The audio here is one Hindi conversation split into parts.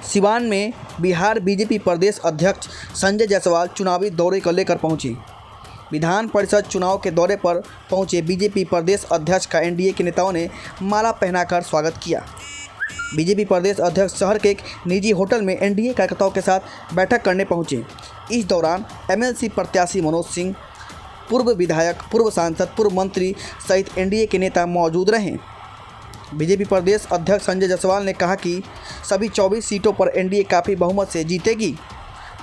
सिवान में बिहार बीजेपी प्रदेश अध्यक्ष संजय जायसवाल चुनावी दौरे को लेकर पहुंचे। विधान परिषद चुनाव के दौरे पर पहुंचे बीजेपी प्रदेश अध्यक्ष का एनडीए के नेताओं ने माला पहनाकर स्वागत किया। बीजेपी प्रदेश अध्यक्ष शहर के एक निजी होटल में एनडीए कार्यकर्ताओं के साथ बैठक करने पहुंचे। इस दौरान एमएलसी प्रत्याशी मनोज सिंह, पूर्व विधायक, पूर्व सांसद, पूर्व मंत्री सहित एनडीए के नेता मौजूद रहे। बीजेपी प्रदेश अध्यक्ष संजय जायसवाल ने कहा कि सभी 24 सीटों पर एनडीए काफ़ी बहुमत से जीतेगी।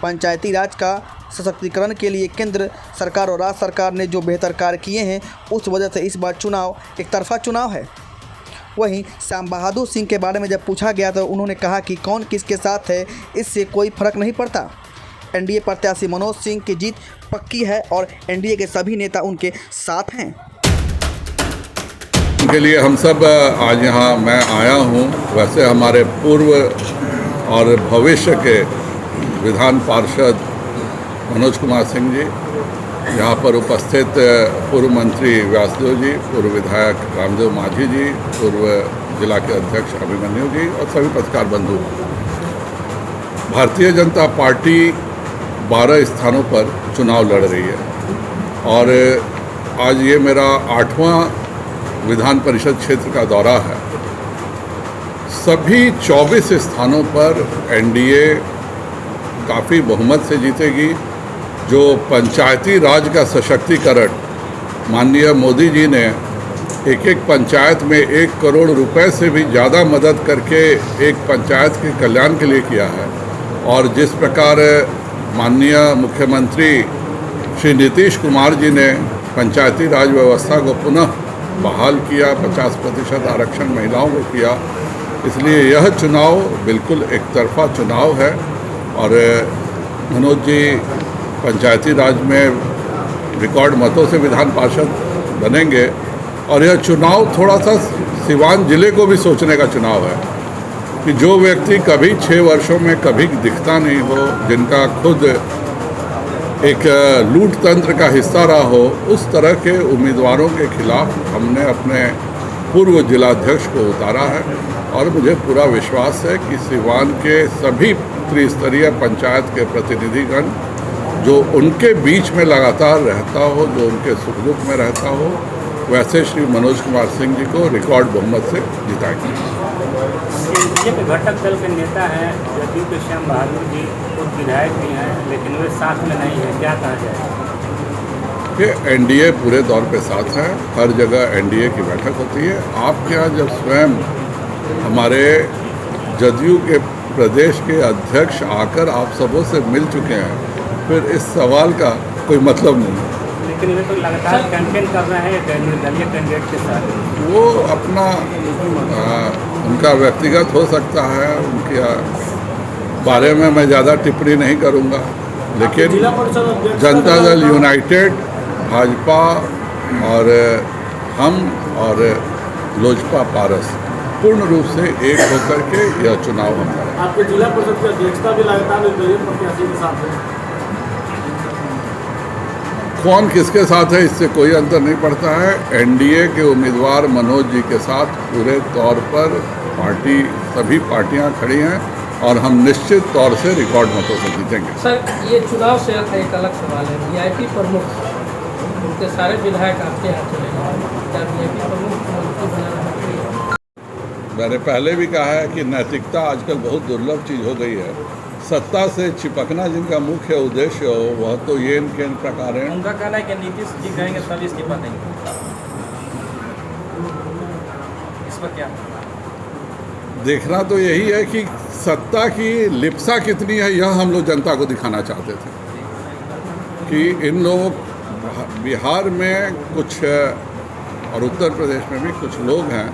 पंचायती राज का सशक्तिकरण के लिए केंद्र सरकार और राज्य सरकार ने जो बेहतर कार्य किए हैं, उस वजह से इस बार चुनाव एक तरफा चुनाव है। वहीं श्याम बहादुर सिंह के बारे में जब पूछा गया तो उन्होंने कहा कि कौन किसके साथ है इससे कोई फर्क नहीं पड़ता। एनडीए प्रत्याशी मनोज सिंह की जीत पक्की है और एनडीए के सभी नेता उनके साथ हैं। के लिए हम सब आज यहाँ मैं आया हूँ। वैसे हमारे पूर्व और भविष्य के विधान पार्षद मनोज कुमार सिंह जी, यहाँ पर उपस्थित पूर्व मंत्री व्यासदेव जी, पूर्व विधायक रामदेव माझी जी, पूर्व जिला के अध्यक्ष अभिमन्यु जी और सभी पत्रकार बंधु। भारतीय जनता पार्टी 12 स्थानों पर चुनाव लड़ रही है और आज ये मेरा 8वां विधान परिषद क्षेत्र का दौरा है। सभी 24 स्थानों पर एनडीए काफ़ी बहुमत से जीतेगी। जो पंचायती राज का सशक्तिकरण माननीय मोदी जी ने एक एक पंचायत में 1 करोड़ रुपए से भी ज़्यादा मदद करके एक पंचायत के कल्याण के लिए किया है और जिस प्रकार माननीय मुख्यमंत्री श्री नीतीश कुमार जी ने पंचायती राज व्यवस्था को पुनः बहाल किया, 50% आरक्षण महिलाओं को किया, इसलिए यह चुनाव बिल्कुल एक तरफा चुनाव है और मनोज जी पंचायती राज में रिकॉर्ड मतों से विधान पार्षद बनेंगे और यह चुनाव थोड़ा सा सिवान जिले को भी सोचने का चुनाव है कि जो व्यक्ति कभी 6 वर्षों में कभी दिखता नहीं हो, जिनका खुद एक लूट तंत्र का हिस्सा रहा हो, उस तरह के उम्मीदवारों के खिलाफ हमने अपने पूर्व जिलाध्यक्ष को उतारा है और मुझे पूरा विश्वास है कि सिवान के सभी त्रिस्तरीय पंचायत के प्रतिनिधिगण जो उनके बीच में लगातार रहता हो, जो उनके सुख दुख में रहता हो, वैसे श्री मनोज कुमार सिंह जी को रिकॉर्ड बहुमत से जिताएंगे। बीजेपी घटक दल के नेता हैं जदयू के श्याम बहादुर जी, खुद विधायक भी हैं, लेकिन वे साथ में नहीं है, क्या कहा जाए? कि एनडीए पूरे दौर पे साथ है, हर जगह एनडीए की बैठक होती है। आपके यहाँ जब स्वयं हमारे जदयू के प्रदेश के अध्यक्ष आकर आप सबों से मिल चुके हैं, फिर इस सवाल का कोई मतलब नहीं। लेकिन वे तो लगातार कैंपेन कर रहे हैं निर्दलीय कैंडिडेट के साथ। वो अपना उनका व्यक्तिगत हो सकता है, उनके बारे में मैं ज़्यादा टिप्पणी नहीं करूँगा, लेकिन जनता दल यूनाइटेड, भाजपा और हम और लोजपा पारस पूर्ण रूप से एक होकर के यह चुनाव हम लड़ेंगे। आपके जिला परिषद की अध्यक्षता भी लगातार प्रत्याशी के साथ है। कौन किसके साथ है इससे कोई अंतर नहीं पड़ता है। एनडीए के उम्मीदवार मनोज जी के साथ पूरे तौर पर पार्टी सभी पार्टियां खड़ी हैं और हम निश्चित तौर से रिकॉर्ड मतों से जीतेंगे। सर, ये चुनाव से एक अलग सवाल है। वीआईपी प्रमुख उनके सारे विधायक आपके यहाँ चले गए, क्या वीआईपी प्रमुख मंत्री बनाना चाहिए? मैंने पहले भी कहा है कि नैतिकता आजकल बहुत दुर्लभ चीज़ हो गई है। सत्ता से चिपकना जिनका मुख्य उद्देश्य हो, वह तो ये इनके प्रकार है। उनका कहना है कि नीतीश जी कहेंगे तब इस्तीफा देंगे, इस पर क्या? देखना तो यही है कि सत्ता की लिप्सा कितनी है, यह हम लोग जनता को दिखाना चाहते थे कि इन लोगों बिहार में कुछ और उत्तर प्रदेश में भी कुछ लोग हैं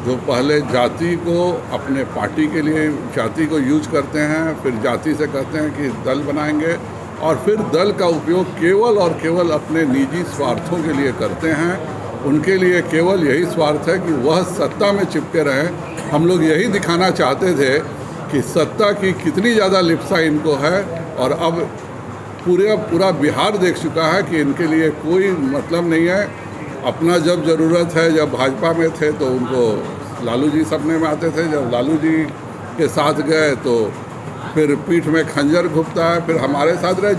जो पहले जाति को अपने पार्टी के लिए जाति को यूज करते हैं, फिर जाति से कहते हैं कि दल बनाएंगे और फिर दल का उपयोग केवल और केवल अपने निजी स्वार्थों के लिए करते हैं। उनके लिए केवल यही स्वार्थ है कि वह सत्ता में चिपके रहें। हम लोग यही दिखाना चाहते थे कि सत्ता की कितनी ज़्यादा लिप्सा इनको है और अब पूरा बिहार देख चुका है कि इनके लिए कोई मतलब नहीं है। अपना जब ज़रूरत है, जब भाजपा में थे तो उनको लालू जी सपने में आते थे, जब लालू जी के साथ गए तो फिर पीठ में खंजर घुपता है, फिर हमारे साथ रहे।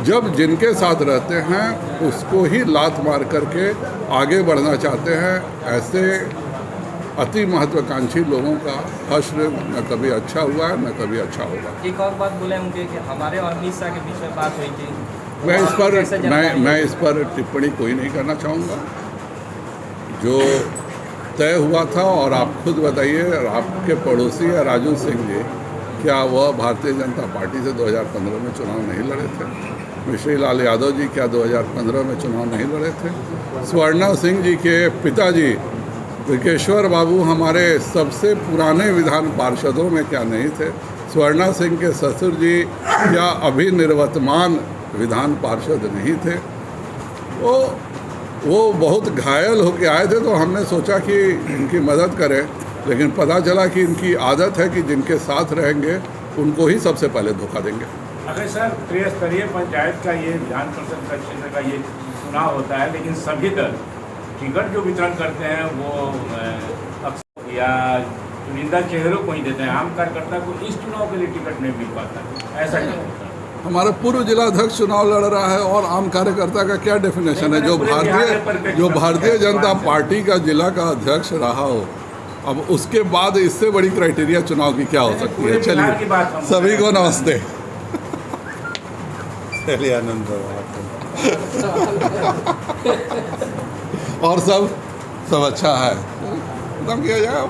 जब जिनके साथ रहते हैं उसको ही लात मार करके आगे बढ़ना चाहते हैं। ऐसे अति महत्वाकांक्षी लोगों का हश्र न कभी अच्छा हुआ है न कभी अच्छा होगा। एक और बात बोले मुझे कि हमारे और अमित शाह के बीच में बात हुई थी। मैं इस पर टिप्पणी कोई नहीं करना चाहूँगा। जो तय हुआ था, और आप खुद बताइए, आपके पड़ोसी है राजू सिंह जी, क्या वह भारतीय जनता पार्टी से 2015 में चुनाव नहीं लड़े थे? मिश्री लाल यादव जी क्या 2015 में चुनाव नहीं लड़े थे? स्वर्णा सिंह जी के पिताजी विकेश्वर बाबू हमारे सबसे पुराने विधान पार्षदों में क्या नहीं थे? स्वर्णा सिंह के ससुर जी क्या अभी निर्वर्तमान विधान पार्षद नहीं थे? वो बहुत घायल होकर आए थे, तो हमने सोचा कि इनकी मदद करें, लेकिन पता चला कि इनकी आदत है कि जिनके साथ रहेंगे उनको ही सबसे पहले धोखा देंगे। अगर सर त्रिस्तरीय पंचायत का ये विधान परिषद का क्षेत्र का ये चुनाव होता है, लेकिन सभी दल टिकट जो वितरण करते हैं वो अक्सर या चुनिंदा चेहरों को ही देते हैं, आम कार्यकर्ता को इस चुनाव के लिए टिकट नहीं मिल पाता, ऐसा क्या होता है? हमारा पूर्व जिलाध्यक्ष चुनाव लड़ रहा है, और आम कार्यकर्ता का क्या डेफिनेशन है? जो भारतीय जनता पार्टी का जिला का अध्यक्ष रहा हो, अब उसके बाद इससे बड़ी क्राइटेरिया चुनाव की क्या हो सकती है? चलिए, सभी को नमस्ते। चलिए, आनंद और सब अच्छा है, खत्म किया जाएगा।